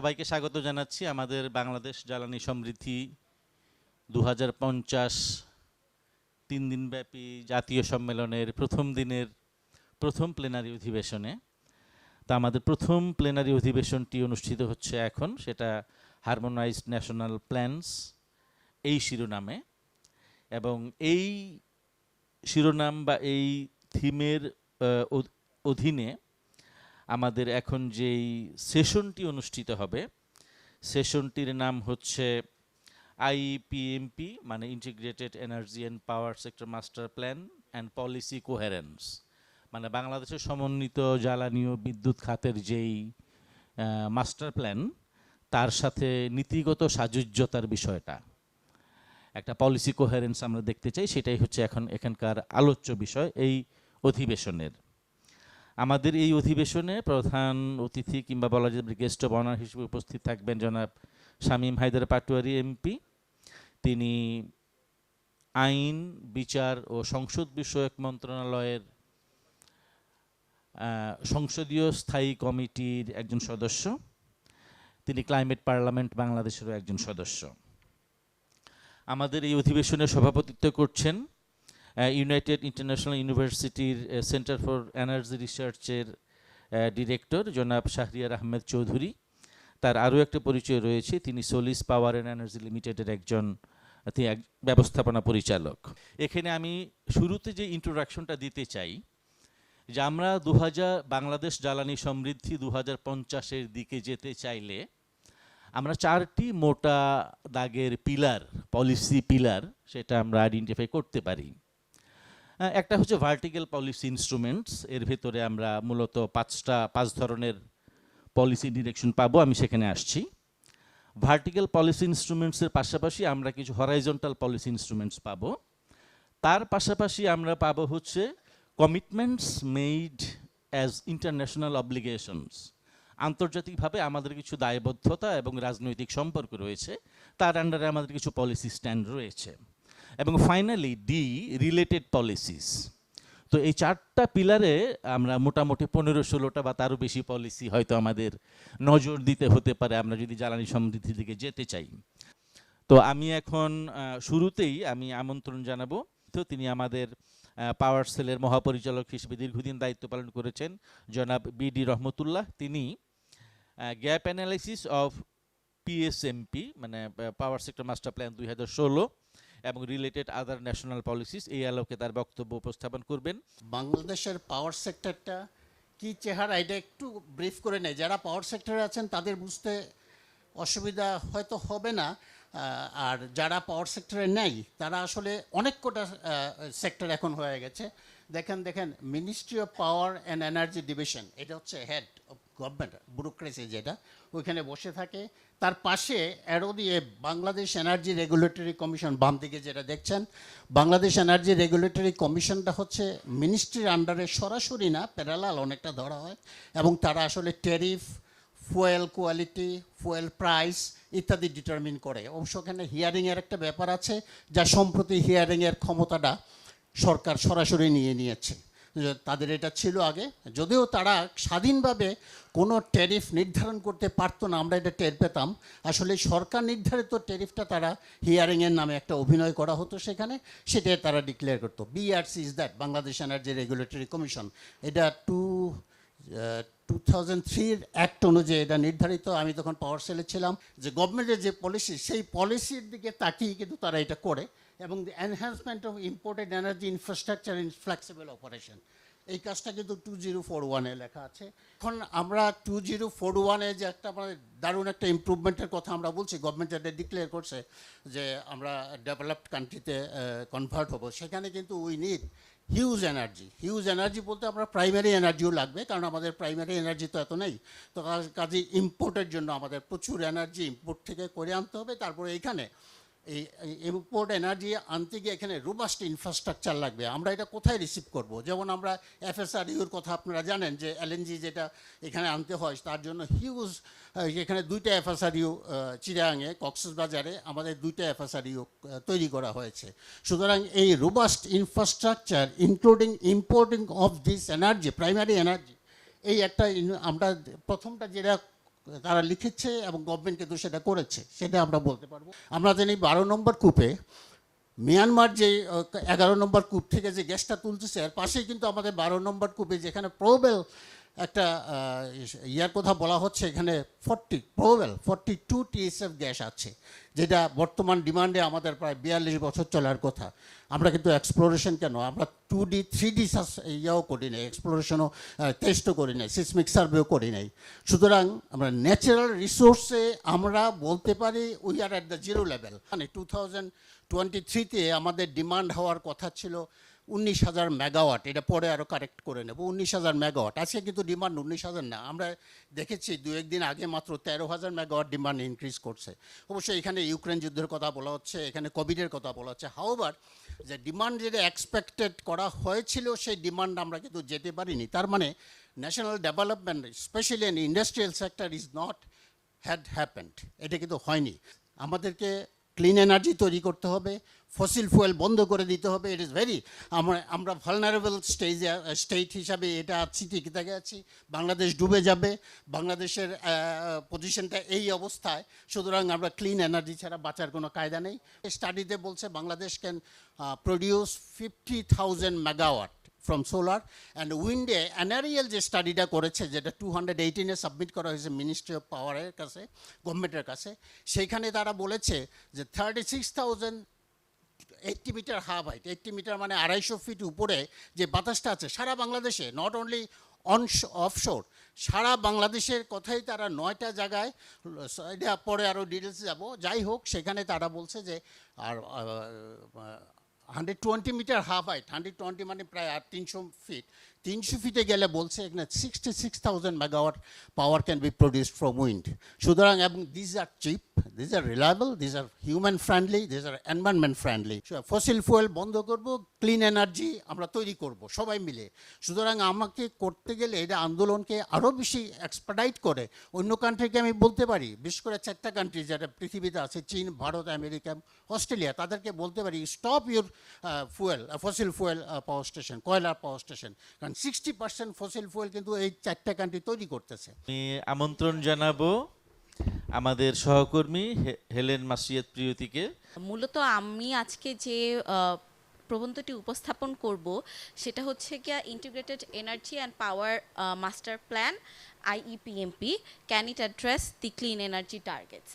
সবাইকে স্বাগত জানাচ্ছি আমাদের বাংলাদেশ জ্বালানি সমৃদ্ধি 2050 3 দিনব্যাপী জাতীয় সম্মেলনের প্রথম দিনের প্রথম প্লেনারি অধিবেশনে। তা আমাদের প্রথম প্লেনারি অধিবেশনটি অনুষ্ঠিত হচ্ছে এখন, সেটা হারমোনাইজড ন্যাশনাল প্ল্যানস এই শিরোনামে, এবং এই শিরোনাম বা এই থিমের অধীনে আমাদের এখন যেই সেশনটি অনুষ্ঠিত হবে, সেশনটির নাম হচ্ছে আইপিএমপি, মানে integrated energy and power sector master plan and policy coherence, মানে বাংলাদেশের সমন্বিত জ্বালানি ও বিদ্যুৎ খাতের যেই মাস্টার প্ল্যান, তার সাথে নীতিগত সাযুজ্যতার বিষয়টা, একটা পলিসি কোহেরেন্স আমরা দেখতে চাই, সেটাই হচ্ছে এখানকার আলোচ্য বিষয় এই অধিবেশনের। আমাদের এই অধিবেশনে প্রধান অতিথি কিংবা বলা যায় গেস্ট অব অনার হিসেবে উপস্থিত থাকবেন জনাব শামীম হায়দার পাটোয়ারি এমপি। তিনি আইন, বিচার ও সংসদ বিষয়ক মন্ত্রণালয়ের সংসদীয় স্থায়ী কমিটির একজন সদস্য। তিনি ক্লাইমেট পার্লামেন্ট বাংলাদেশেরও একজন সদস্য। আমাদের এই অধিবেশনে সভাপতিত্ব করছেন ইউনাইটেড ইন্টারন্যাশনাল ইউনিভার্সিটির সেন্টার ফর এনার্জি রিসার্চের ডিরেক্টর জনাব শাহরিয়ার আহমেদ চৌধুরী। তার আরও একটা পরিচয় রয়েছে, তিনি সোলিস পাওয়ার অ্যান্ড এনার্জি লিমিটেডের একজন ব্যবস্থাপনা পরিচালক। এখানে আমি শুরুতে যে ইন্ট্রোডাকশনটা দিতে চাই, যে আমরা বাংলাদেশ জ্বালানি সমৃদ্ধি 2050-এর দিকে যেতে চাইলে আমরা 4টি মোটা দাগের পিলার, পলিসি পিলার, সেটা আমরা আইডেন্টিফাই করতে পারি। একটা হচ্ছে ভার্টিক্যাল পলিসি ইনস্ট্রুমেন্টস, এর ভেতরে আমরা মূলত 5 ধরনের পলিসি ডিরেকশন পাবো, আমি সেখানে আসছি। ভার্টিক্যাল পলিসি ইনস্ট্রুমেন্টসের পাশাপাশি আমরা কিছু হরাইজন্টাল পলিসি ইনস্ট্রুমেন্টস পাবো। তার পাশাপাশি আমরা পাবো হচ্ছে commitments made as international obligations, আন্তর্জাতিকভাবে আমাদের কিছু দায়বদ্ধতা এবং রাজনৈতিক সম্পর্ক রয়েছে, তার আন্ডারে আমাদের কিছু পলিসি স্ট্যান্ড রয়েছে। এবং ফাইনালি ডি, রিলেটেড পলিসিস। তো এই 4টা পিলারে আমরা মোটামুটি 15-16টা বা তারও বেশি পলিসি হয়তো আমাদের নজর দিতে হতে পারে আমরা যদি জ্বালানি সমৃদ্ধির দিকে যেতে চাই। তো আমি এখন শুরুতেই আমি আমন্ত্রণ জানাবো, তো তিনি আমাদের পাওয়ার সেলের মহাপরিচালক হিসেবে দীর্ঘদিন দায়িত্ব পালন করেছেন জনাব বিডি রহমতুল্লাহ। তিনি গ্যাপ অ্যানালাইসিস অফ পিএসএমপি, মানে পাওয়ার সেক্টর মাস্টার প্ল্যান 2016 এবং রিলেটেড আদার ন্যাশনাল পলিসিস, এই আলোকে তার বক্তব্য উপস্থাপন করবেন। বাংলাদেশের পাওয়ার সেক্টরটা কি চেহারা এটা একটু ব্রিফ করে নেয়, যারা পাওয়ার সেক্টরে আছেন তাদের বুঝতে অসুবিধা হয়তো হবে না, আর যারা পাওয়ার সেক্টরে নেই তারা আসলে অনেক কটা সেক্টর এখন হয়ে গেছে। দেখেন ministry of power and energy division, এটা হচ্ছে হেড অফ গভর্নমেন্ট ব্যুরোক্রেসি, যেটা ওইখানে বসে থাকে। তার পাশে অ্যারো দিয়ে বাংলাদেশ এনার্জি রেগুলেটরি কমিশন, বাম দিকে যেটা দেখছেন, বাংলাদেশ এনার্জি রেগুলেটরি কমিশনটা হচ্ছে মিনিস্ট্রির আন্ডারে সরাসরি না, প্যারালাল অনেকটা ধরা হয়, এবং তারা আসলে tariff, fuel quality, fuel price ইত্যাদি ডিটারমিন করে। অবশ্য ওখানে হিয়ারিংয়ের একটা ব্যাপার আছে, যা সম্প্রতি হিয়ারিংয়ের ক্ষমতাটা সরকার সরাসরি নিয়েছে। তাদের এটা ছিল আগে, যদিও তারা স্বাধীনভাবে কোনো ট্যারিফ নির্ধারণ করতে পারতো না, আমরা এটা টের পেতাম। আসলে সরকার নির্ধারিত ট্যারিফটা তারা হিয়ারিংয়ের নামে একটা অভিনয় করা হতো সেখানে, সেটাই তারা ডিক্লেয়ার করতো। BRC is that, Bangladesh energy regulatory commission. এটা 2003 অ্যাক্ট অনুযায়ী এটা নির্ধারিত। আমি তখন পাওয়ার সেলে ছিলাম, যে গভর্নমেন্টের যে পলিসি, সেই পলিসির দিকে তাকিয়ে কিন্তু তারা এটা করে। এবং the enhancement of imported energy infrastructure in flexible operation, এই কাজটা কিন্তু 2041-এ লেখা আছে। এখন আমরা 2041-এ যে একটা আমাদের দারুণ একটা ইমপ্রুভমেন্টের কথা আমরা বলছি, গভর্নমেন্ট এটা ডিক্লেয়ার করছে যে আমরা ডেভেলপড কান্ট্রিতে কনভার্ট হবো, সেখানে কিন্তু উই নিড হিউজ এনার্জি বলতে আমরা প্রাইমারি এনার্জিও লাগবে, কারণ আমাদের প্রাইমারি এনার্জি তো এত নেই। তো কাজে ইম্পোর্টের জন্য আমাদের প্রচুর এনার্জি ইম্পোর্ট থেকে করে আনতে হবে। তারপরে এইখানে এই ইম্পোর্ট এনার্জি আনতে গিয়ে এখানে রোবাস্ট ইনফ্রাস্ট্রাকচার লাগবে। আমরা এটা কোথায় রিসিভ করব? যেমন আমরা এফএসআরইউর কথা আপনারা জানেন, যে এলএনজি যেটা এখানে আনতে হয়, তার জন্য হিউজ, এখানে 2টা এফএসআরইউ চিরাঙে, কক্সবাজারে আমাদের 2টা এফএসআরইউ তৈরি করা হয়েছে। সুতরাং এই robust infrastructure including importing of this energy, primary energy, এই একটা আমরা প্রথমটা যেটা তারা লিখেছে এবং গভর্নমেন্ট কিন্তু সেটা করেছে, সেটা আমরা বলতে পারবো। আমরা জানি 12 নম্বর কূপে মিয়ানমার যে 11 নম্বর কূপ থেকে যে গ্যাসটা তুলতেছে এর পাশেই কিন্তু আমাদের 12 নম্বর কূপে যেখানে প্রোবেল একটা ইয়ার কথা বলা হচ্ছে, এখানে 42 TSF গ্যাস আছে, যেটা বর্তমান ডিমান্ডে আমাদের প্রায় 42 বছর চলার কথা। আমরা কিন্তু এক্সপ্লোরেশন কেন, আমরা 2D 3D ইয়াও করি নাই, এক্সপ্লোরেশনও টেস্টও করি নাই, সিসমিক সার্ভেও করি নাই। সুতরাং আমরা ন্যাচারাল রিসোর্সে আমরা বলতে পারি we are at the zero level. মানে 2023-তে আমাদের ডিমান্ড হওয়ার কথা ছিল 19,000 মেগাওয়াট, এটা পরে আরও কারেক্ট করে নেব, 19,000 মেগাওয়াট। আজকে কিন্তু ডিমান্ড 19,000 না, আমরা দেখেছি 2-1 দিন আগে মাত্র 13,000 মেগাওয়াট ডিমান্ড ইনক্রিজ করছে। অবশ্যই এখানে ইউক্রেন যুদ্ধের কথা বলা হচ্ছে, এখানে কোভিডের কথা বলা হচ্ছে। হাউএভার যে ডিমান্ড যেটা এক্সপেক্টেড করা হয়েছিল সেই ডিমান্ড আমরা কিন্তু যেতে পারিনি। তার মানে national development specially in industrial sector is not happened, এটা কিন্তু হয়নি। আমাদেরকে ক্লিন এনার্জি তৈরি করতে হবে, ফসিল ফুয়েল বন্ধ করে দিতে হবে। ইট ইজ ভেরি, আমরা ভালনারেবল স্টেট হিসাবে এটা আছি, ঠিকই থাকে আছি। বাংলাদেশ ডুবে যাবে, বাংলাদেশের পজিশনটা এই অবস্থায়। সুতরাং আমরা ক্লিন এনার্জি ছাড়া বাঁচার কোনো কায়দা নেই। স্টাডিতে বলছে Bangladesh can produce 50,000 megawatt from solar and উইন্ডে। অ্যানারিয়াল যে স্টাডিটা করেছে, যেটা 2018-এ সাবমিট করা হয়েছে মিনিস্ট্রি অফ পাওয়ারের কাছে, গভর্নমেন্টের কাছে, সেইখানে তারা বলেছে যে 36,080 মিটার হাফ হাইট, 80 মিটার মানে 250 ফিট উপরে যে বাতাসটা আছে সারা বাংলাদেশে, নট অনলি অফশোর, সারা বাংলাদেশের কথাই তারা 9টা জায়গায়, এটা পরে আরও ডিটেলসে যাব, যাই হোক, সেখানে তারা বলছে যে আর 120 মিটার হাফ হাইট, 120 মানে প্রায় 300 ফিট, 300 ফিটে গেলে বলছে এখানে 66,000 megawatt power can be produced from wind. সুতরাং এবং this are cheap, this are reliable, this are human friendly, this are environment friendly. Fossil fuel বন্ধ করব, ক্লিন এনার্জি আমরা তৈরি করব সবাই মিলে। সুতরাং আমাকে করতে গেলে এটা আন্দোলনকে আরও বেশি এক্সপার্টাইট করে অন্য কান্ট্রিকে আমি বলতে পারি, বিশেষ করে 4টা কান্ট্রি যেটা পৃথিবীতে আছে, চীন, ভারত, আমেরিকা, অস্ট্রেলিয়া, তাদেরকে বলতে পারি stop your fossil fuel power station, কয়লার পাওয়ার স্টেশন, কারণ 60% ফসিল ফুয়েল কিন্তু এই 4টা কান্ট্রি তৈরি করতেছে। আমি আমন্ত্রণ জানাবো আমাদের সহকর্মী হেলেন মাসিয়াত প্রিয়তিকে। মূলত আমি আজকে যে প্রবন্ধটি উপস্থাপন করব সেটা হচ্ছে গিয়া integrated energy and power master plan IEPMP, can it address the clean energy targets.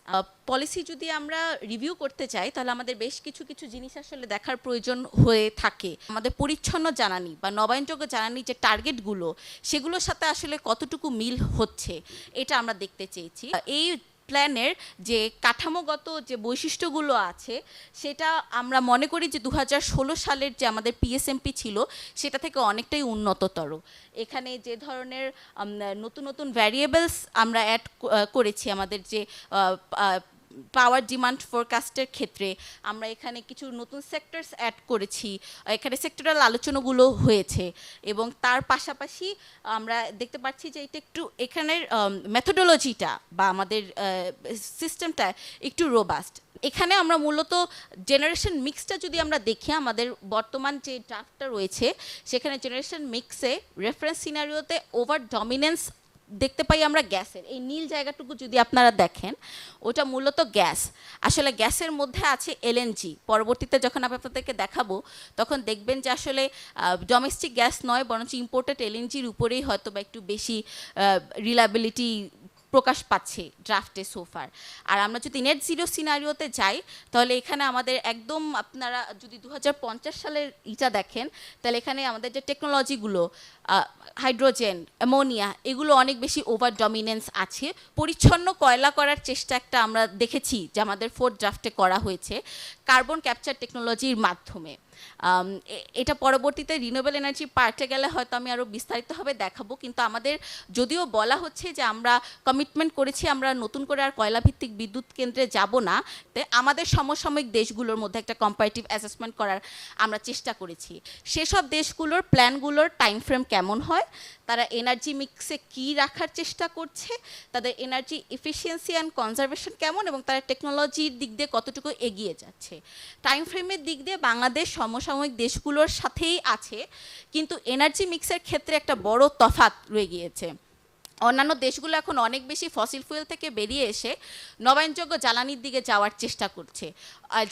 Policy যদি আমরা রিভিউ করতে চাই তাহলে আমাদের বেশ কিছু কিছু জিনিস আসলে দেখার প্রয়োজন হয়ে থাকে। আমাদের পরিচ্ছন্ন জ্বালানি বা নবায়নযোগ্য জ্বালানি যে টার্গেটগুলো, সেগুলোর সাথে আসলে কতটুকু মিল হচ্ছে এটা আমরা দেখতে চেয়েছি। এই প্ল্যানের যে কাঠামোগত যে বৈশিষ্ট্যগুলো আছে সেটা আমরা মনে করি যে 2016 সালের যে আমাদের PSMP ছিল সেটা থেকে অনেকটাই উন্নততর। এখানে যে ধরনের নতুন নতুন ভ্যারিয়েবলস আমরা অ্যাড করেছি আমাদের যে পাওয়ার ডিমান্ড ফোরকাস্টের ক্ষেত্রে, আমরা এখানে কিছু নতুন সেক্টরস অ্যাড করেছি, এখানে সেক্টরাল আলোচনাগুলো হয়েছে এবং তার পাশাপাশি আমরা দেখতে পাচ্ছি যে এটা একটু এখানের মেথোডোলজিটা বা আমাদের সিস্টেমটা একটু রোবাস্ট। এখানে আমরা মূলত জেনারেশন মিক্সটা যদি আমরা দেখি, আমাদের বর্তমান যে ড্রাফটটা রয়েছে সেখানে জেনারেশন মিক্সে রেফারেন্স সিনারিওতে ওভার ডমিনেন্স দেখতে পাই আমরা গ্যাসের। এই নীল জায়গাটুকু যদি আপনারা দেখেন ওটা মূলত গ্যাস। আসলে গ্যাসের মধ্যে আছে LNG। পরবর্তীতে যখন আমি আপনাদেরকে দেখাবো তখন দেখবেন যে আসলে ডোমেস্টিক গ্যাস নয় বরঞ্চ ইম্পোর্টেড LNGর উপরেই হয়তো বা একটু বেশি রিলায়েবিলিটি প্রকাশ পাচ্ছে ড্রাফটে সোফার। আর আমরা যদি নেট জিরো সিনারিওতে যাই তাহলে এখানে আমাদের একদম, আপনারা যদি 2050 সালের ইটা দেখেন তাহলে এখানে আমাদের যে টেকনোলজিগুলো হাইড্রোজেন, অ্যামোনিয়া, এগুলো অনেক বেশি ওভার ডমিনেন্স আছে। পরিচ্ছন্ন কয়লা করার চেষ্টা একটা আমরা দেখেছি যে আমাদের 4th ড্রাফটে করা হয়েছে কার্বন ক্যাপচার টেকনোলজির মাধ্যমে। এটা পরবর্তীতে রিনিউয়েবল এনার্জি পার্টে গেলে হয়তো আমি আরও বিস্তারিতভাবে দেখাবো, কিন্তু আমাদের যদিও বলা হচ্ছে যে আমরা কমিটমেন্ট করেছি আমরা নতুন করে আর কয়লাভিত্তিক বিদ্যুৎ কেন্দ্রে যাব না, আমাদের সমসাময়িক দেশগুলোর মধ্যে একটা কম্পারেটিভ অ্যাসেসমেন্ট করার আমরা চেষ্টা করেছি। সেসব দেশগুলোর প্ল্যানগুলোর টাইম ফ্রেম কেমন হয়, তারা এনার্জি মিক্সে কী রাখার চেষ্টা করছে, তাদের এনার্জি এফিসিয়েন্সি অ্যান্ড কনজারভেশন কেমন এবং তারা টেকনোলজির দিক দিয়ে কতটুকু এগিয়ে যাচ্ছে। টাইম ফ্রেমের দিক দিয়ে বাংলাদেশ সমসাময়িক দেশগুলোর সাথেই আছে, কিন্তু এনার্জি মিক্সের ক্ষেত্রে একটা বড় তফাৎ রয়ে গিয়েছে। অন্যান্য দেশগুলো এখন অনেক বেশি ফসিল ফুয়েল থেকে বেরিয়ে এসে নবায়নযোগ্য জ্বালানির দিকে যাওয়ার চেষ্টা করছে,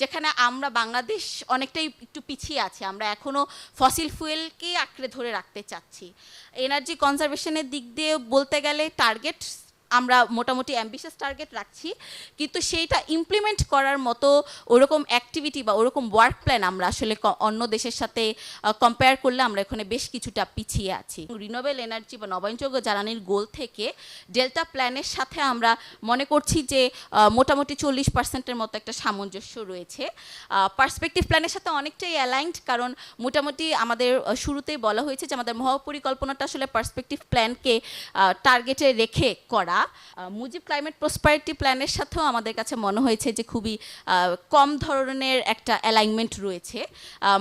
যেখানে আমরা বাংলাদেশ অনেকটাই একটু পিছিয়ে আছে। আমরা এখনও ফসিল ফুয়েলকে আঁকড়ে ধরে রাখতে চাচ্ছি। এনার্জি কনজারভেশনের দিক দিয়ে বলতে গেলে টার্গেট আমরা মোটামুটি অ্যাম্বিশাস টার্গেট রাখছি, কিন্তু সেইটা ইমপ্লিমেন্ট করার মতো ওরকম অ্যাক্টিভিটি বা ওরকম ওয়ার্ক প্ল্যান আমরা আসলে অন্য দেশের সাথে কম্পেয়ার করলে আমরা এখানে বেশ কিছুটা পিছিয়ে আছি। রিনিউয়েবল এনার্জি বা নবায়নযোগ্য জ্বালানির গোল থেকে ডেল্টা প্ল্যানের সাথে আমরা মনে করছি যে মোটামুটি 40% মতো একটা সামঞ্জস্য রয়েছে। পার্সপেক্টিভ প্ল্যানের সাথে অনেকটাই অ্যালাইনড, কারণ মোটামুটি আমাদের শুরুতেই বলা হয়েছে যে আমাদের মহাপরিকল্পনাটা আসলে পার্সপেক্টিভ প্ল্যানকে টার্গেটে রেখে করা। মুজিব ক্লাইমেট প্রসপারিটি প্ল্যানের সাথেও আমাদের কাছে মনে হয়েছে যে খুবই কম ধরনের একটা অ্যালাইনমেন্ট রয়েছে,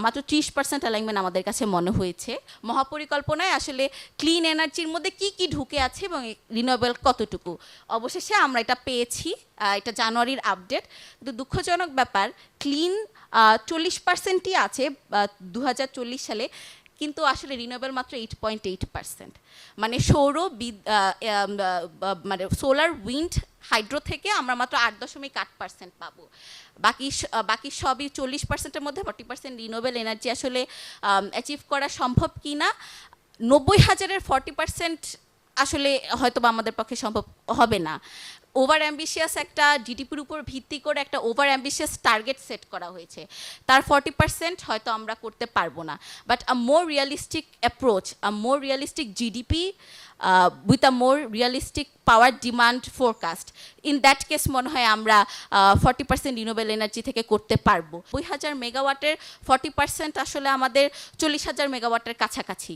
মাত্র 30% অ্যালাইনমেন্ট আমাদের কাছে মনে হয়েছে। মহাপরিকল্পনায় আসলে ক্লিন এনার্জির মধ্যে কি কি ঢুকে আছে এবং রিনিউয়েবল কতটুকু, অবশেষে আমরা এটা পেয়েছি। এটা জানুয়ারির আপডেট, কিন্তু দুঃখজনক ব্যাপার ক্লিন 40%ই আছে 2040 সালে, কিন্তু আসলে রিনিউয়েবল মাত্র 8.8%। মানে মানে সোলার, উইন্ড, হাইড্রো থেকে আমরা মাত্র 8.8% পাবো। বাকি সবই 40%-এর মধ্যে 40% রিনিউয়েবল এনার্জি আসলে অ্যাচিভ করা সম্ভব কি না। 90,000-এর 40% আসলে হয়তো বা আমাদের পক্ষে সম্ভব হবে না। ওভার অ্যাম্বিশিয়াস একটা জিডিপির উপর ভিত্তি করে একটা ওভার অ্যাম্বিশিয়াস টার্গেট সেট করা হয়েছে, তার 40% হয়তো আমরা করতে পারবো না। But a more realistic approach, a more realistic GDP with a more realistic power demand forecast, in that case মনে হয় আমরা 40% রিনিউয়েবল এনার্জি থেকে করতে পারবো। 2,000 মেগাওয়াটের 40% আসলে আমাদের 40,000 মেগাওয়াটের কাছাকাছি,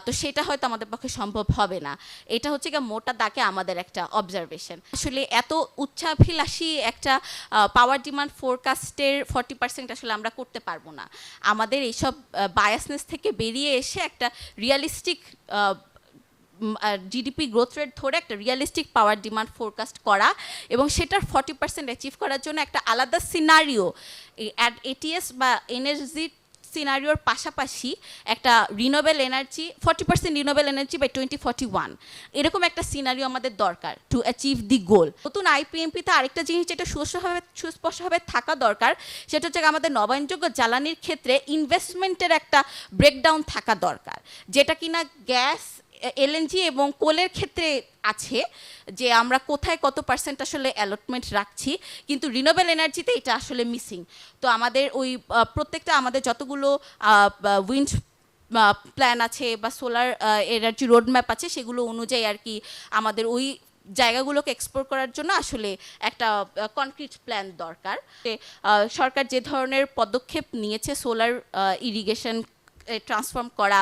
তো সেটা হয়তো আমাদের পক্ষে সম্ভব হবে না। এটা হচ্ছে গিয়ে মোটা দাগে আমাদের একটা অবজারভেশন। আসলে এত উচ্চাভিলাষী একটা পাওয়ার ডিমান্ড ফোরকাস্টের 40% আসলে আমরা করতে পারবো না। আমাদের এইসব বায়াসনেস থেকে বেরিয়ে এসে একটা রিয়ালিস্টিক জিডিপি গ্রোথ রেট ধরে একটা রিয়ালিস্টিক পাওয়ার ডিমান্ড ফোরকাস্ট করা এবং সেটার 40% অ্যাচিভ করার জন্য একটা আলাদা সিনারিও এটিএস বা এনার্জি সিনারিওর পাশাপাশি একটা renewable energy 40% renewable energy by 2041, এরকম একটা সিনারিও আমাদের দরকার টু অ্যাচিভ দি গোল। নতুন আইপিএমপিতে আরেকটা জিনিস যেটা সুস্পষ্টভাবে থাকা দরকার, সেটা হচ্ছে আমাদের নবায়নযোগ্য জ্বালানির ক্ষেত্রে ইনভেস্টমেন্টের একটা ব্রেকডাউন থাকা দরকার, যেটা কিনা গ্যাস, এলএনজি এবং কোলের ক্ষেত্রে আছে, যে আমরা কোথায় কত পার্সেন্ট আসলে অ্যালটমেন্ট রাখছি, কিন্তু রিনিউয়েবল এনার্জিতে এটা আসলে মিসিং। তো আমাদের ওই প্রত্যেকটা আমাদের যতগুলো উইন্ড প্ল্যান আছে বা সোলার এনার্জি রোডম্যাপ আছে, সেগুলো অনুযায়ী আর কি আমাদের ওই জায়গাগুলোকে এক্সপ্লোর করার জন্য আসলে একটা কনক্রিট প্ল্যান দরকার। সরকার যে ধরনের পদক্ষেপ নিয়েছে, সোলার ইরিগেশন ট্রান্সফর্ম করা,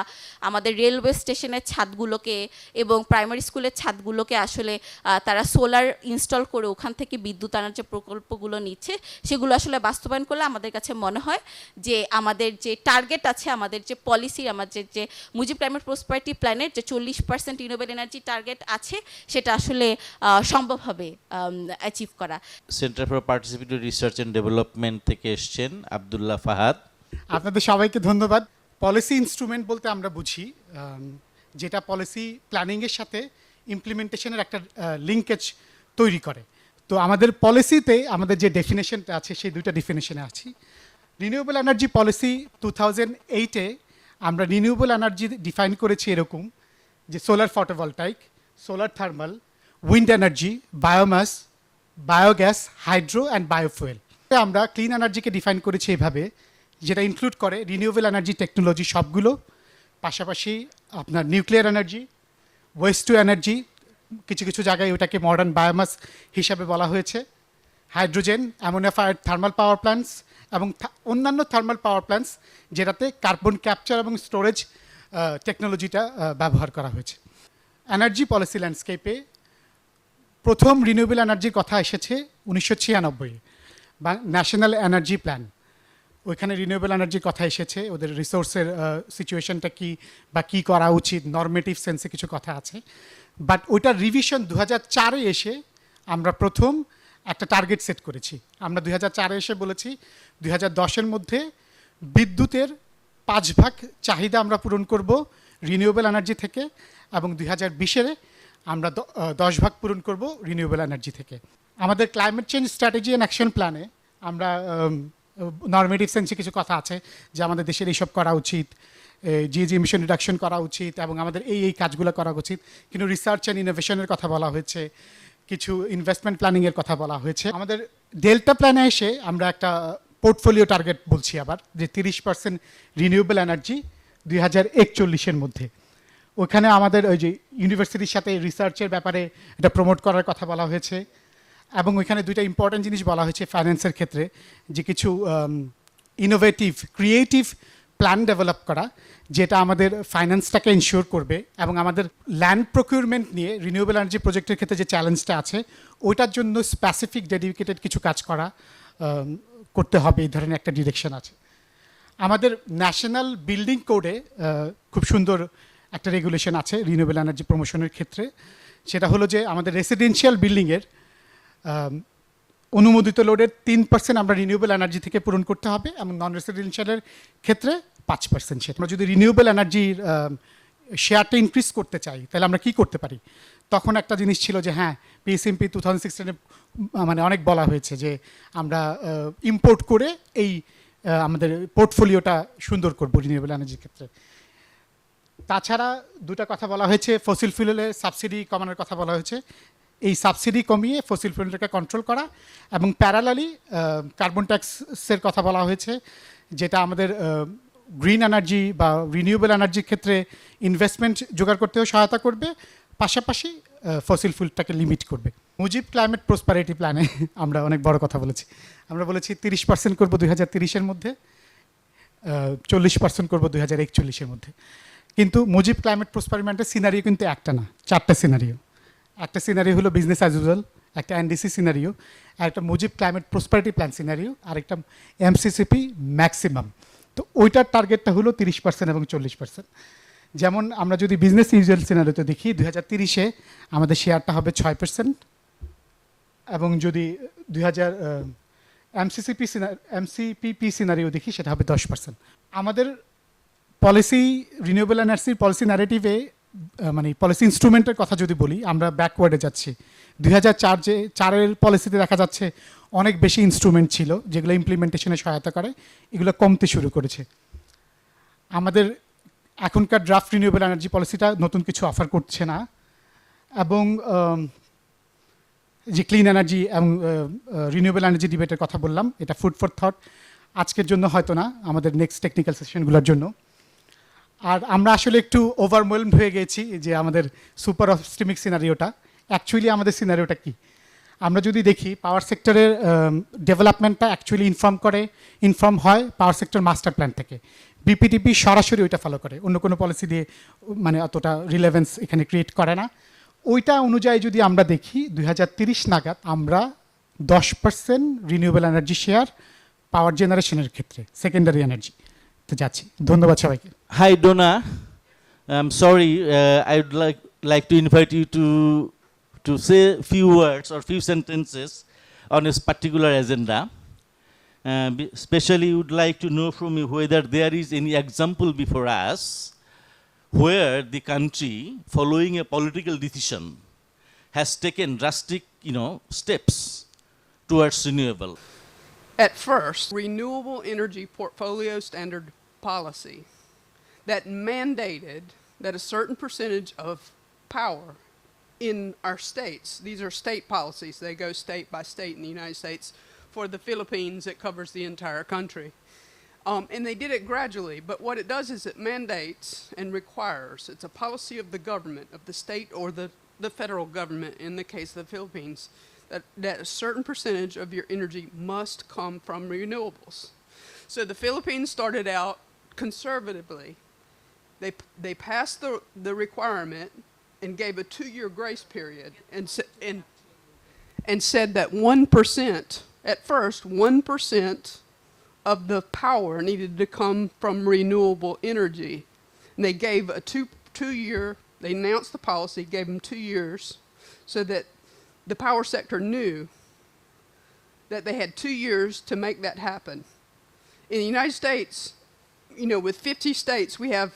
আমাদের রেলওয়ে স্টেশনের ছাদগুলোকে এবং প্রাইমারি স্কুলের ছাদগুলোকে আসলে তারা সোলার ইনস্টল করে ওখান থেকে বিদ্যুৎ আনার যে প্রকল্পগুলো নিচ্ছে, সেগুলো আসলে বাস্তবায়ন করলে আমাদের কাছে মনে হয় যে আমাদের যে টার্গেট আছে, আমাদের যে পলিসি, আমাদের যে মুজিব ক্লাইমেট প্রসপারিটি প্ল্যানের যে 40% রিনিউয়েবল এনার্জি টার্গেট আছে, সেটা আসলে সম্ভব হবে অ্যাচিভ করা। Centre for participatory research and development থেকে এসছেন আব্দুল্লাহ ফাহাদ। আপনাদের সবাইকে ধন্যবাদ। পলিসি ইনস্ট্রুমেন্ট বলতে আমরা বুঝি যেটা পলিসি প্ল্যানিংয়ের সাথে ইমপ্লিমেন্টেশনের একটা লিঙ্কেজ তৈরি করে। তো আমাদের পলিসিতে আমাদের যে ডেফিনেশনটা আছে, সেই দুইটা ডেফিনেশনে আছি। রিনিউয়েবল এনার্জি পলিসি 2008-এ আমরা রিনিউয়েবল এনার্জি ডিফাইন করেছি এরকম যে solar photovoltaic, solar thermal, wind energy, biomass, biogas, hydro and biofuel. আমরা ক্লিন এনার্জিকে ডিফাইন করেছি এভাবে, যেটা ইনক্লুড করে রিনিউয়েবল এনার্জি টেকনোলজি সবগুলো, পাশাপাশি আপনার nuclear energy, waste to energy, কিছু কিছু জায়গায় ওটাকে মডার্ন বায়োমাস হিসাবে বলা হয়েছে, hydrogen, ammonia fired thermal power plants এবং অন্যান্য থার্মাল পাওয়ার প্ল্যান্টস যেটাতে কার্বন ক্যাপচার এবং স্টোরেজ টেকনোলজিটা ব্যবহার করা হয়েছে। এনার্জি পলিসি ল্যান্ডস্কেপে প্রথম রিনিউয়েবল এনার্জির কথা এসেছে 1996 বা ন্যাশনাল এনার্জি প্ল্যান। ওইখানে রিনিউয়েবল এনার্জির কথা এসেছে, ওদের রিসোর্সের সিচুয়েশনটা কী বা কী করা উচিত, নর্মেটিভ সেন্সে কিছু কথা আছে। বাট ওইটার রিভিশন 2004-এ এসে আমরা প্রথম একটা টার্গেট সেট করেছি। আমরা 2004-এ এসে বলেছি 2010-এর মধ্যে বিদ্যুতের 5 ভাগ চাহিদা আমরা পূরণ করব রিনিউয়েবল এনার্জি থেকে, এবং 2020-এ আমরা 10 ভাগ পূরণ করব রিনিউয়েবল এনার্জি থেকে। আমাদের climate change strategy and action প্ল্যানে আমরা নর্মেটিভ সেন্সে কিছু কথা আছে যে আমাদের দেশের এইসব করা উচিত, জিএজি ইমিশন রিডাকশন করা উচিত এবং আমাদের এই কাজগুলো করা উচিত। কিন্তু রিসার্চ অ্যান্ড ইনোভেশনের কথা বলা হয়েছে, কিছু ইনভেস্টমেন্ট প্ল্যানিংয়ের কথা বলা হয়েছে। আমাদের ডেল্টা প্ল্যানে এসে আমরা একটা পোর্টফোলিও টার্গেট বলছি আবার, যে 30% রিনিউয়েবল এনার্জি 2041-এর মধ্যে। ওখানে আমাদের ওই যে ইউনিভার্সিটির সাথে রিসার্চের ব্যাপারে এটা প্রমোট করার কথা বলা হয়েছে এবং ওইখানে দুইটা ইম্পর্ট্যান্ট জিনিস বলা হয়েছে ফাইন্যান্সের ক্ষেত্রে, যে কিছু ইনোভেটিভ ক্রিয়েটিভ প্ল্যান ডেভেলপ করা যেটা আমাদের ফাইন্যান্সটাকে ইনশিওর করবে এবং আমাদের ল্যান্ড প্রকিউরমেন্ট নিয়ে রিনিউয়েবল এনার্জি প্রজেক্টের ক্ষেত্রে যে চ্যালেঞ্জটা আছে ওইটার জন্য স্পেসিফিক ডেডিকেটেড কিছু কাজ করতে হবে, এই ধরনের একটা ডিরেকশন আছে। আমাদের ন্যাশনাল বিল্ডিং কোডে খুব সুন্দর একটা রেগুলেশন আছে রিনিউয়েবল এনার্জি প্রমোশনের ক্ষেত্রে। সেটা হলো যে আমাদের রেসিডেন্সিয়াল বিল্ডিংয়ের অনুমোদিত লোডের 3% আমরা রিনিউয়েবল এনার্জি থেকে পূরণ করতে হবে এবং নন রেসিডেন্সিয়ালের ক্ষেত্রে 5%। সেটা আমরা যদি রিনিউয়েবল এনার্জির শেয়ারটা ইনক্রিজ করতে চাই তাহলে আমরা কি করতে পারি? তখন একটা জিনিস ছিল যে হ্যাঁ, পিএসএমপি 2016 মানে অনেক বলা হয়েছে যে আমরা ইম্পোর্ট করে এই আমাদের পোর্টফোলিওটা সুন্দর করব রিনিউয়েবল এনার্জির ক্ষেত্রে। তাছাড়া দুটা কথা বলা হয়েছে, ফসিল ফুয়েলের সাবসিডি কমানোর কথা বলা হয়েছে। এই সাবসিডি কমিয়ে ফসিল ফুয়েলটাকে কন্ট্রোল করা এবং প্যারালালি কার্বন ট্যাক্সের কথা বলা হয়েছে, যেটা আমাদের গ্রিন এনার্জি বা রিনিউয়েবল এনার্জির ক্ষেত্রে ইনভেস্টমেন্ট জোগাড় করতেও সহায়তা করবে, পাশাপাশি ফসিল ফুয়েলটাকে লিমিট করবে। মুজিব ক্লাইমেট প্রসপারিটি প্ল্যানে আমরা অনেক বড় কথা বলেছি। আমরা বলেছি 30% করবো 2030-এর মধ্যে, 40% করবো 2041-এর মধ্যে। কিন্তু মুজিব ক্লাইমেট প্রসপারিটি প্ল্যানের সিনারিও কিন্তু একটা না, 4টা সিনারিও। একটা সিনারিও হলো বিজনেস অ্যাজ ইউজুয়াল, একটা এনডিসি সিনারিও, আর একটা Mujib climate prosperity plan scenario, আর একটা এমসিসিপি ম্যাক্সিমাম। তো ওইটার টার্গেটটা হলো 30% এবং 40%। যেমন আমরা যদি বিজনেস ইউজুয়াল সিনারিওতে দেখি 2030-এ আমাদের শেয়ারটা হবে 6% এবং যদি 2000 এমসিপিপি সিনারিও দেখি সেটা হবে 10%। আমাদের পলিসি রিনিউয়েবল এনার্জির পলিসি ন্যারেটিভে মানে পলিসি ইনস্ট্রুমেন্টের কথা যদি বলি, আমরা ব্যাকওয়ার্ডে যাচ্ছি। 2004-এর পলিসিতে দেখা যাচ্ছে অনেক বেশি ইনস্ট্রুমেন্ট ছিল যেগুলো ইমপ্লিমেন্টেশনে সহায়তা করে, এগুলো কমতে শুরু করেছে। আমাদের এখনকার ড্রাফট রিনিউয়েবল এনার্জি পলিসিটা নতুন কিছু অফার করছে না এবং যে ক্লিন এনার্জি এবং রিনিউয়েবল এনার্জি ডিবেটের কথা বললাম, এটা ফুড ফর থট আজকের জন্য হয়তো না, আমাদের নেক্সট টেকনিক্যাল সেশনগুলোর জন্য। আর আমরা আসলে একটু ওভারওয়েলমড হয়ে গেছি যে আমাদের সুপার অপটিমিক সিনারিওটা, অ্যাকচুয়ালি আমাদের সিনারিওটা কি? আমরা যদি দেখি পাওয়ার সেক্টরের ডেভেলপমেন্টটা অ্যাকচুয়ালি ইনফর্ম হয় পাওয়ার সেক্টর মাস্টার প্ল্যান থেকে। বিপিটিপি সরাসরি ওইটা ফলো করে, অন্য কোনো পলিসি দিয়ে মানে অতটা রিলেভেন্স এখানে ক্রিয়েট করে না। ওইটা অনুযায়ী যদি আমরা দেখি 2030 নাগাদ আমরা 10% রিনিউয়েবল এনার্জি শেয়ার পাওয়ার জেনারেশনের ক্ষেত্রে সেকেন্ডারি এনার্জি তো যাচ্ছি। ধন্যবাদ সবাইকে। Hi Donna, I'm sorry, I would like to invite you to say few words or few sentences on this particular agenda. Especially would like to know from you whether there is any example before us where the country, following a political decision, has taken drastic, steps towards renewable. At first, renewable energy portfolio standard policy that mandated that a certain percentage of power in our states, these are state policies, they go state by state in the United States. For the Philippines, it covers the entire country. And they did it gradually, but what it does is it mandates and requires, it's a policy of the government, of the state or the federal government in the case of the Philippines, that a certain percentage of your energy must come from renewables. So the Philippines started out conservatively. They passed the requirement and gave a 2-year grace period and said that 1%, at first 1% of the power needed to come from renewable energy. And they gave a two-year, they announced the policy, gave them 2 years so that the power sector knew that they had 2 years to make that happen. In the United States, with 50 states, we have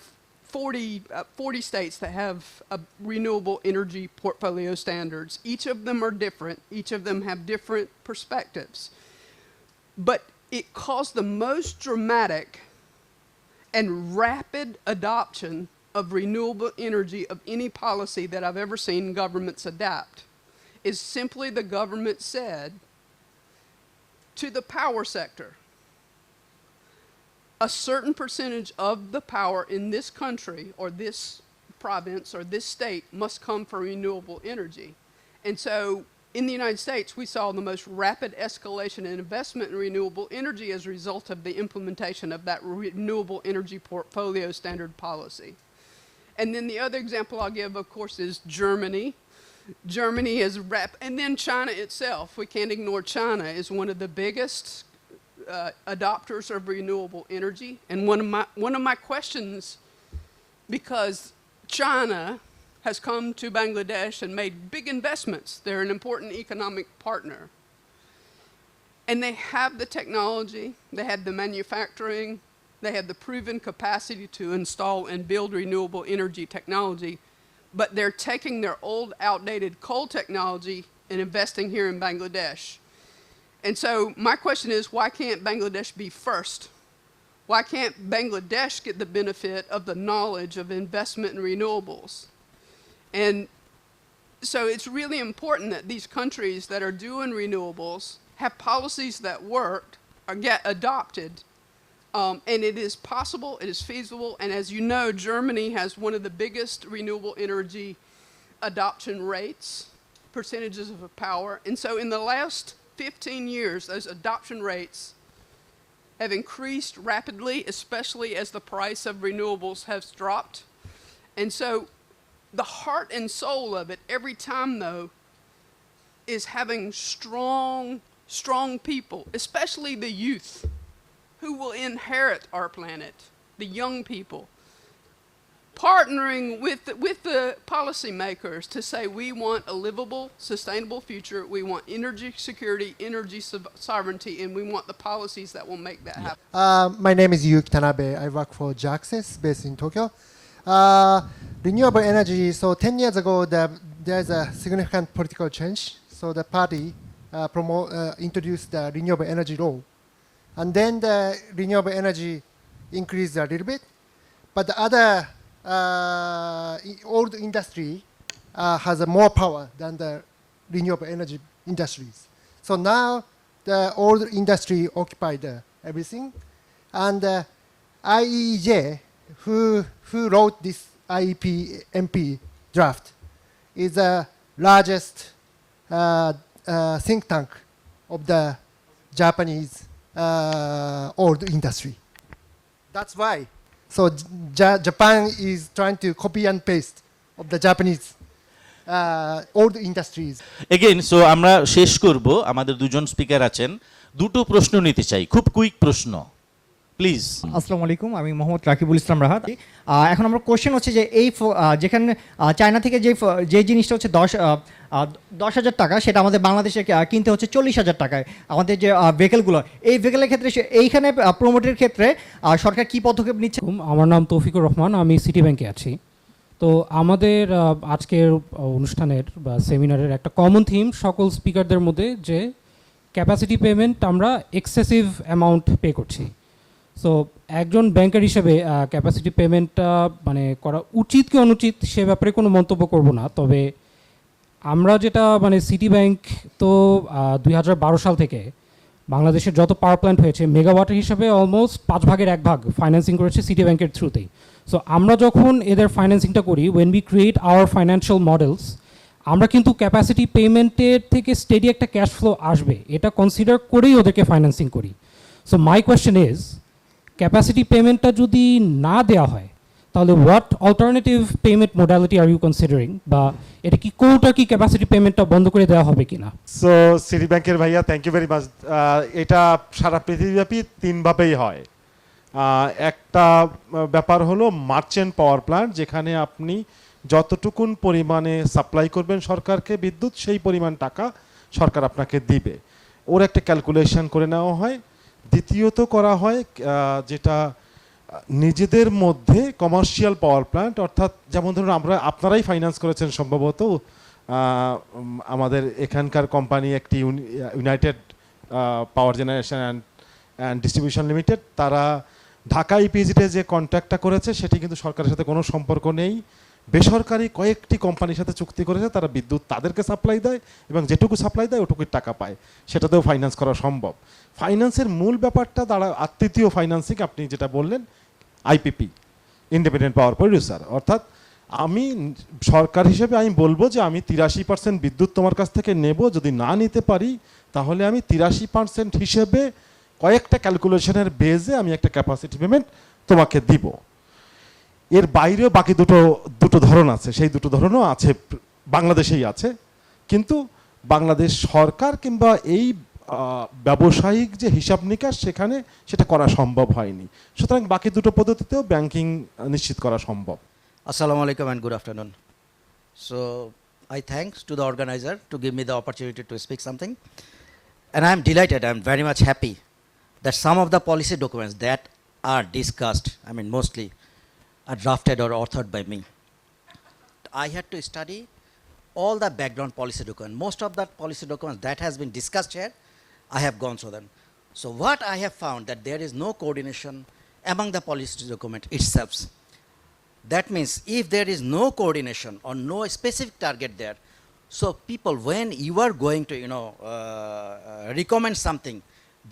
40 states that have renewable energy portfolio standards. Each of them are different. Each of them have different perspectives. But it caused the most dramatic and rapid adoption of renewable energy of any policy that I've ever seen governments adapt is simply the government said to the power sector, a certain percentage of the power in this country or this province or this state must come from renewable energy. And so in the United States, we saw the most rapid escalation in investment in renewable energy as a result of the implementation of that renewable energy portfolio standard policy. And then the other example I'll give, of course, is Germany. Germany is and then China itself. We can't ignore China is one of the biggest adopters of renewable energy. And one of my questions, because China has come to Bangladesh and made big investments. They're an important economic partner. And they have the technology, they have the manufacturing, they have the proven capacity to install and build renewable energy technology, but they're taking their old, outdated coal technology and investing here in Bangladesh. And so my question is, why can't Bangladesh be first? Why can't Bangladesh get the benefit of the knowledge of investment in renewables? And so it's really important that these countries that are doing renewables have policies that work or get adopted. And it is possible, it is feasible, and as you know, Germany has one of the biggest renewable energy adoption rates, percentages of power. And so in the last 15 years, those adoption rates have increased rapidly, especially as the price of renewables has dropped. And so the heart and soul of it every time, though, is having strong people, especially the youth, who will inherit our planet, the young people, partnering with the policymakers to say we want a livable, sustainable future, we want energy security, energy sovereignty, and we want the policies that will make that happen. My name is Yuki Tanabe. I work for JAXIS based in Tokyo. Renewable energy, so 10 years ago there's a significant political change. So the party introduced the renewable energy law. And then the renewable energy increased a little bit. But the other old industry has more power than the renewable energy industries. So now the old industry occupied everything. And IEJ, who wrote this IEP MP draft, is the largest think tank of the Japanese old industry. That's why. So Japan is trying to copy and paste of the Japanese old industries. Again so আমরা শেষ করব, আমাদের দুজন speaker আছেন, দুটো প্রশ্ন নিতে চাই, খুব কুইক প্রশ্ন প্লিজ। আসসালামু আলাইকুম, আমি মোহাম্মদ রাকিবুল ইসলাম রাহাত। এখন আমার কোশ্চেন হচ্ছে যে এই যেখানে চায়না থেকে যে জিনিসটা হচ্ছে 10,000 টাকা, সেটা আমাদের বাংলাদেশে কিনতে হচ্ছে 40,000 টাকায় আমাদের যে ভেহিকেলগুলো, এই ভেহিকেলের ক্ষেত্রে এইখানে প্রমোটের ক্ষেত্রে সরকার কি পদক্ষেপ নিচ্ছে? আমার নাম তৌফিকুর রহমান, আমি সিটি ব্যাংকে আছি। তো আমাদের আজকের অনুষ্ঠানের বা সেমিনারের একটা কমন থিম সকল স্পিকারদের মধ্যে যে ক্যাপাসিটি পেমেন্ট আমরা এক্সেসিভ অ্যামাউন্ট পে করছি। সো একজন ব্যাংকার হিসেবে ক্যাপাসিটি পেমেন্টটা মানে করা উচিত কি অনুচিত সে ব্যাপারে কোনো মন্তব্য করব না। তবে আমরা যেটা মানে সিটি ব্যাংক তো 2012 সাল থেকে বাংলাদেশের যত পাওয়ার প্ল্যান্ট হয়েছে মেগাওয়াটের হিসাবে অলমোস্ট 5 ভাগের 1 ভাগ ফাইন্যান্সিং করেছে সিটি ব্যাংকের থ্রুতেই। সো আমরা যখন এদের ফাইন্যান্সিংটা করি, when we create our financial models, আমরা কিন্তু ক্যাপাসিটি পেমেন্টের থেকে স্টেডি একটা ক্যাশ ফ্লো আসবে এটা কনসিডার করেই ওদেরকে ফাইন্যান্সিং করি। So my question is, capacity পেমেন্টটা যদি না দেওয়া হয় তাহলে what alternative payment modality are you considering, বা এটা কি কোটা কি ক্যাপাসিটি পেমেন্টটা বন্ধ করে দেওয়া হবে কিনা? সো সিটি ব্যাংকের ভাইয়া থ্যাংক ইউ ভেরি মাচ। এটা সারা পৃথিবীব্যাপী 3 ভাবেই হয়। একটা ব্যাপার হলো মার্চেন্ট পাওয়ার প্ল্যান্ট, যেখানে আপনি যতটুকুন পরিমাণে সাপ্লাই করবেন সরকারকে বিদ্যুৎ, সেই পরিমাণ টাকা সরকার আপনাকে দিবে, ওর একটা ক্যালকুলেশন করে নেওয়া হয়। দ্বিতীয়ত করা হয় যেটা নিজেদের মধ্যে কমার্শিয়াল পাওয়ার প্ল্যান্ট, অর্থাৎ যেমন ধরুন আপনারাই ফাইন্যান্স করেছেন সম্ভবত আমাদের এখানকার কোম্পানি একটি United power generation and distribution limited, তারা ঢাকা ইপিজিতে যে কন্ট্রাক্টটা করেছে সেটি কিন্তু সরকারের সাথে কোনো সম্পর্ক নেই। বেসরকারি কয়েকটি কোম্পানির সাথে চুক্তি করেছে, তারা বিদ্যুৎ তাদেরকে সাপ্লাই দেয় এবং যেটুকু সাপ্লাই দেয় ওটুকুই টাকা পায়, সেটাতেও ফাইন্যান্স করা সম্ভব। ফাইন্যান্সের মূল ব্যাপারটা তৃতীয় ফাইন্যান্সিং আপনি যেটা বললেন আইপিপি, ইন্ডিপেন্ডেন্ট পাওয়ার প্রডিউসার, অর্থাৎ আমি সরকার হিসেবে আমি বলবো যে আমি 83% বিদ্যুৎ তোমার কাছ থেকে নেব, যদি না নিতে পারি তাহলে আমি 83% হিসেবে কয়েকটা ক্যালকুলেশনের বেজে আমি একটা ক্যাপাসিটি পেমেন্ট তোমাকে দিব। এর বাইরেও বাকি দুটো ধরন আছে, সেই দুটো ধরনও আছে, বাংলাদেশেই আছে, কিন্তু বাংলাদেশ সরকার কিংবা এই ব্যবসায়িক যে হিসাব নিকাশ সেখানে সেটা করা সম্ভব হয়নি। সুতরাং বাকি দুটো পদ্ধতিতেও ব্যাংকিং নিশ্চিত করা সম্ভব। Assalamu alaikum and good afternoon. So I thanks to the organizer to give me the opportunity to speak something, and I am delighted, I am very much happy that some of the policy documents that are discussed, I mean mostly, are drafted or authored by me. I had to study all the background policy documents. Most of that policy documents that has been discussed here, I have gone through them. So what I have found that there is no coordination among the policy document itself. That means if there is no coordination or no specific target there, so people, when you are going to recommend something,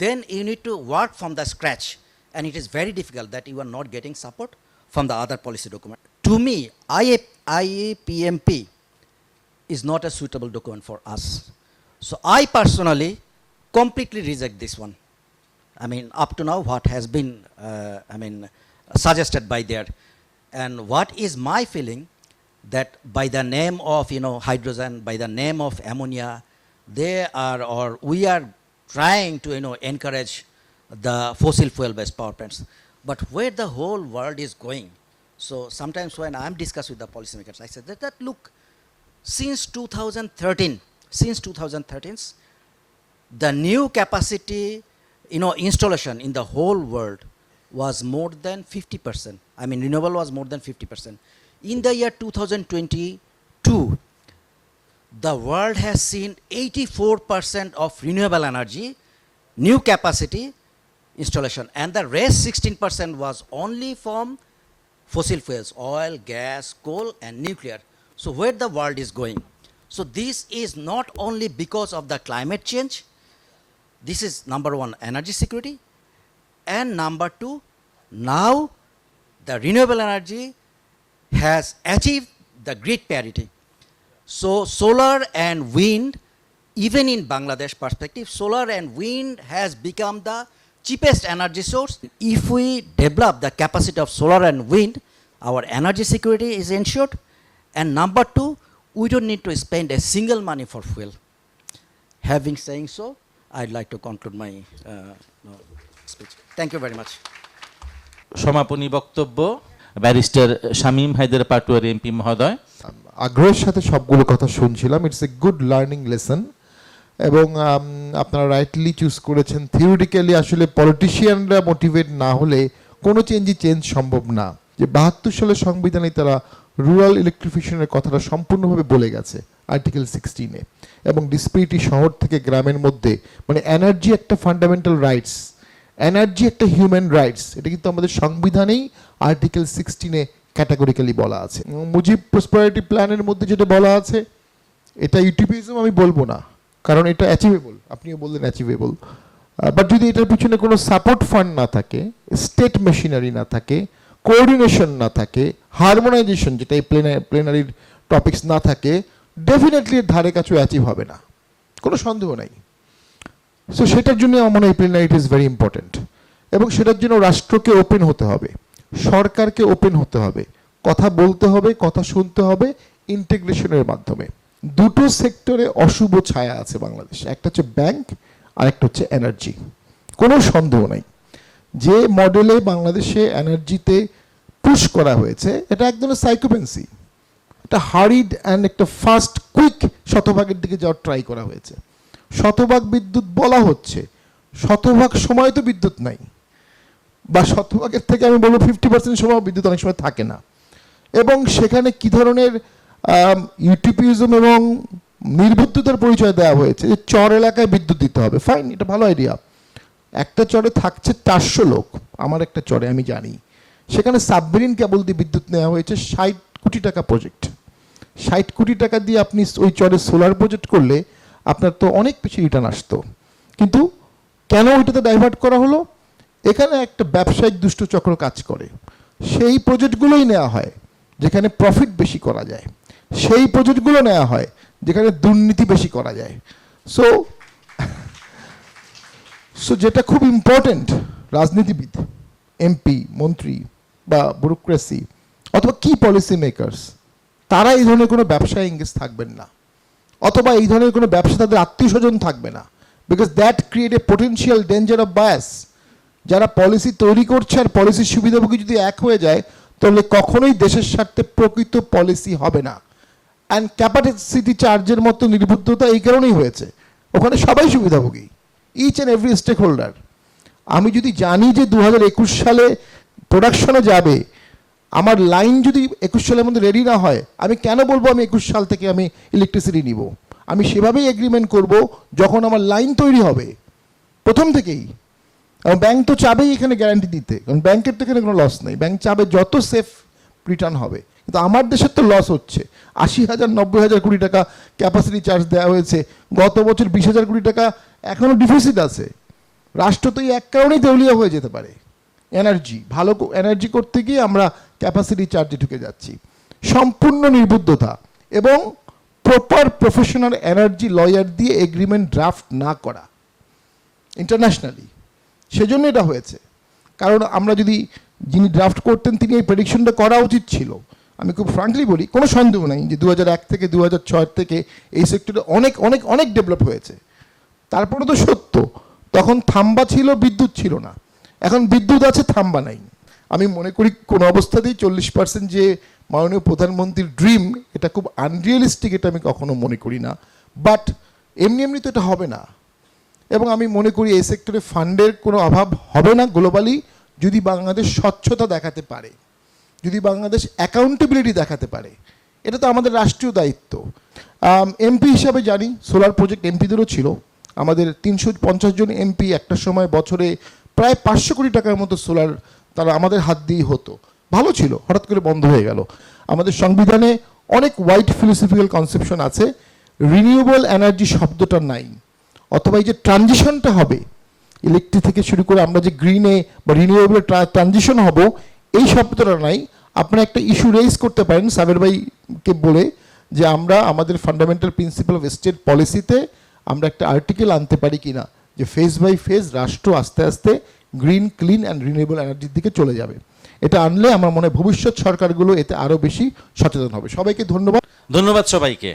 then you need to work from the scratch, and it is very difficult that you are not getting support from the other policy document. To me, IAPMP is not a suitable document for us. So I personally completely reject this one. I mean, up to now, what has been suggested by there. And what is my feeling that by the name of hydrogen, by the name of ammonia, we are trying to encourage the fossil fuel based power plants. But where the whole world is going, so sometimes when I'm discussing with the policymakers, I said that look, since 2013, the new capacity installation in the whole world was more than 50%. I mean, renewable was more than 50%. In the year 2022, the world has seen 84% of renewable energy, new capacity installation, and the rest 16% was only from fossil fuels, oil, gas, coal, and nuclear. So where the world is going? So this is not only because of the climate change. This is number one, energy security. And number two, now the renewable energy has achieved the grid parity. So solar and wind, even in Bangladesh perspective, solar and wind has become the cheapest energy source. If we develop the capacity of solar and wind, our energy security is ensured. And number two, we don't need to spend a single money for fuel. Having saying so, I'd like to conclude my speech. Thank you very much. সমাপনী বক্তব্য barrister Shamim Haider Patwari MP মহোদয়। আগ্রহের সাথে সবগুলো কথা শুনছিলাম। It's a good learning lesson, এবং আপনারা রাইটলি চুজ করেছেন। থিওরিটিক্যালি আসলে পলিটিশিয়ানরা মোটিভেট না হলে কোনো চেঞ্জ সম্ভব না। যে 72 সালের সংবিধানে তারা রুরাল ইলেকট্রিফিকেশনের কথাটা সম্পূর্ণভাবে বলে গেছে আর্টিকেল 16-এ, এবং ডিসপ্যারিটি শহর থেকে গ্রামের মধ্যে, মানে এনার্জি একটা ফান্ডামেন্টাল রাইটস, এনার্জি একটা হিউম্যান রাইটস, এটা কিন্তু আমাদের সংবিধানেই আর্টিকেল 16-এ ক্যাটাগরিক্যালি বলা আছে। মুজিব প্রসপারিটি প্ল্যানের মধ্যে যেটা বলা আছে, এটা ইউটিপিজম আমি বলবো না, কারণ এটা অ্যাচিভেবল, আপনিও বললেন অ্যাচিভেবল, বাট যদি এটার পিছনে কোনো সাপোর্ট ফান্ড না থাকে, স্টেট মেশিনারি না থাকে, কোঅর্ডিনেশন না থাকে, হারমোনাইজেশন যেটা এই প্লেনারির টপিকস না থাকে, ডেফিনেটলি এর ধারে কাছেও অ্যাচিভ হবে না, কোনো সন্দেহ নাই। সো সেটার জন্য আমার মনে হয় প্লেনারিটি ইজ ভেরি ইম্পর্টেন্ট, এবং সেটার জন্য রাষ্ট্রকে ওপেন হতে হবে, সরকারকে ওপেন হতে হবে, কথা বলতে হবে, কথা শুনতে হবে, ইন্টিগ্রেশনের মাধ্যমে। দুটো সেক্টরে অশুভ ছায়া আছে বাংলাদেশে, একটা হচ্ছে ব্যাংক আর একটা হচ্ছে এনার্জি। কোনো সন্দেহ নাই যে মডেলে বাংলাদেশে এনার্জিতে পুশ করা হয়েছে, এটা একদম সাইকোপেন্সি, একটা হারিড অ্যান্ড একটা ফাস্ট কুইক শতভাগের দিকে যাওয়ার ট্রাই করা হয়েছে। শতভাগ বিদ্যুৎ বলা হচ্ছে, শতভাগ সময় তো বিদ্যুৎ নাই, বা শতভাগের থেকে আমি বলবো 50% সময় বিদ্যুৎ অনেক সময় থাকে না, এবং সেখানে কি ধরনের ইউটিপিজম এবং নির্বুদ্ধিতার পরিচয় দেওয়া হয়েছে যে চর এলাকায় বিদ্যুৎ দিতে হবে। ফাইন, এটা ভালো আইডিয়া। একটা চরে থাকছে 400 লোক, আমার একটা চরে আমি জানি, সেখানে সাবমেরিন কেবল দিয়ে বিদ্যুৎ নেওয়া হয়েছে 60 কোটি টাকা প্রজেক্ট। 60 কোটি টাকা দিয়ে আপনি ওই চরে সোলার প্রজেক্ট করলে আপনার তো অনেক বেশি রিটার্ন আসতো, কিন্তু কেন ওইটাতে ডাইভার্ট করা হলো? এখানে একটা ব্যবসায়িক দুষ্ট চক্র কাজ করে, সেই প্রজেক্টগুলোই নেওয়া হয় যেখানে প্রফিট বেশি করা যায়, সেই প্রজেক্টগুলো নেওয়া হয় যেখানে দুর্নীতি বেশি করা যায়। সো যেটা খুব ইম্পর্টেন্ট, রাজনীতিবিদ, এমপি, মন্ত্রী বা ব্যুরোক্রেসি অথবা কি পলিসি মেকার্স, তারা এই ধরনের কোনো ব্যবসায় এঙ্গেজ থাকবেন না, অথবা এই ধরনের কোনো ব্যবসা তাদের আত্মীয় স্বজন থাকবে না, because that create a potential danger of bias. যারা পলিসি তৈরি করছে আর পলিসির সুবিধাভোগী যদি এক হয়ে যায়, তাহলে কখনোই দেশের স্বার্থে প্রকৃত পলিসি হবে না। অ্যান্ড ক্যাপাসিটি চার্জের মতো নির্বুদ্ধতা এই কারণেই হয়েছে, ওখানে সবাই সুবিধাভোগী, each and every stakeholder. আমি যদি জানি যে 2021 সালে প্রোডাকশনে যাবে, আমার লাইন যদি 21 সালের মধ্যে রেডি না হয়, আমি কেন বলবো আমি 21 সাল থেকে আমি ইলেকট্রিসিটি নিব? আমি সেভাবেই এগ্রিমেন্ট করব যখন আমার লাইন তৈরি হবে, প্রথম থেকেই। এবং ব্যাংক তো চাবেই এখানে গ্যারান্টি দিতে, কারণ ব্যাংকের তো এখানে কোনো লস নেই, ব্যাংক চাবে যত সেফ রিটার্ন হবে। কিন্তু আমার দেশের তো লস হচ্ছে, 80,000 90,000 কোটি টাকা ক্যাপাসিটি চার্জ দেওয়া হয়েছে, গত বছর 20,000 কোটি টাকা এখনও ডিফিসিট আছে। রাষ্ট্র তো এই এক কারণেই দেউলিয়া হয়ে যেতে পারে, এনার্জি ভালো এনার্জি করতে গিয়ে আমরা ক্যাপাসিটি চার্জে ঢুকে যাচ্ছি। সম্পূর্ণ নির্বুদ্ধতা এবং প্রপার প্রফেশনাল এনার্জি লয়ার দিয়ে এগ্রিমেন্ট ড্রাফট না করা ইন্টারন্যাশনালি, সেজন্য এটা হয়েছে। কারণ আমরা যদি, যিনি ড্রাফট করতেন তিনি এই প্রেডিকশনটা করা উচিত ছিল। আমি খুব ফ্রাঙ্কলি বলি, কোনো সন্দেহ নাই যে 2001 থেকে 2006 থেকে এই সেক্টরে অনেক অনেক অনেক ডেভেলপ হয়েছে। তারপরে তো সত্য, তখন থাম্বা ছিল, বিদ্যুৎ ছিল না, এখন বিদ্যুৎ আছে, থাম্বা নাই। আমি মনে করি কোনো অবস্থাতেই 40% যে মাননীয় প্রধানমন্ত্রীর ড্রিম, এটা খুব আনরিয়েলিস্টিক, এটা আমি কখনো মনে করি না। বাট এমনি এমনি তো এটা হবে না, এবং আমি মনে করি এই সেক্টরে ফান্ডের কোনো অভাব হবে না গ্লোবালি, যদি বাংলাদেশ স্বচ্ছতা দেখাতে পারে, যদি বাংলাদেশ অ্যাকাউন্টেবিলিটি দেখাতে পারে। এটা তো আমাদের রাষ্ট্রীয় দায়িত্ব। এমপি হিসাবে জানি সোলার প্রজেক্ট এমপিদেরও ছিল। আমাদের 350 জন এমপি একটা সময় বছরে প্রায় 500 কোটি টাকার মতো সোলার তারা আমাদের হাত দিয়েই হতো, ভালো ছিল, হঠাৎ করে বন্ধ হয়ে গেল। আমাদের সংবিধানে অনেক ওয়াইড ফিলোসফিক্যাল কনসেপশন আছে, রিনিউয়েবল এনার্জি শব্দটা নাই, অথবা এই যে ট্রানজিশনটা হবে ইলেকট্রিক থেকে শুরু করে আমরা যে গ্রিনে বা রিনিউয়েবল ট্রানজিশন হব, এই শব্দটা নাই। আপনারা একটা ইস্যু রেজ করতে পারেন সাবের ভাইকে বলে, যে আমরা আমাদের ফান্ডামেন্টাল প্রিন্সিপাল অফ স্টেট পলিসিতে আমরা একটা আর্টিকেল আনতে পারি কিনা, যে ফেজ বাই ফেজ রাষ্ট্র আস্তে আস্তে গ্রিন, ক্লিন অ্যান্ড রিনিউয়েবল এনার্জির দিকে চলে যাবে। এটা আনলে আমার মনে হয় ভবিষ্যৎ সরকারগুলো এতে আরও বেশি সচেতন হবে। সবাইকে ধন্যবাদ। ধন্যবাদ সবাইকে।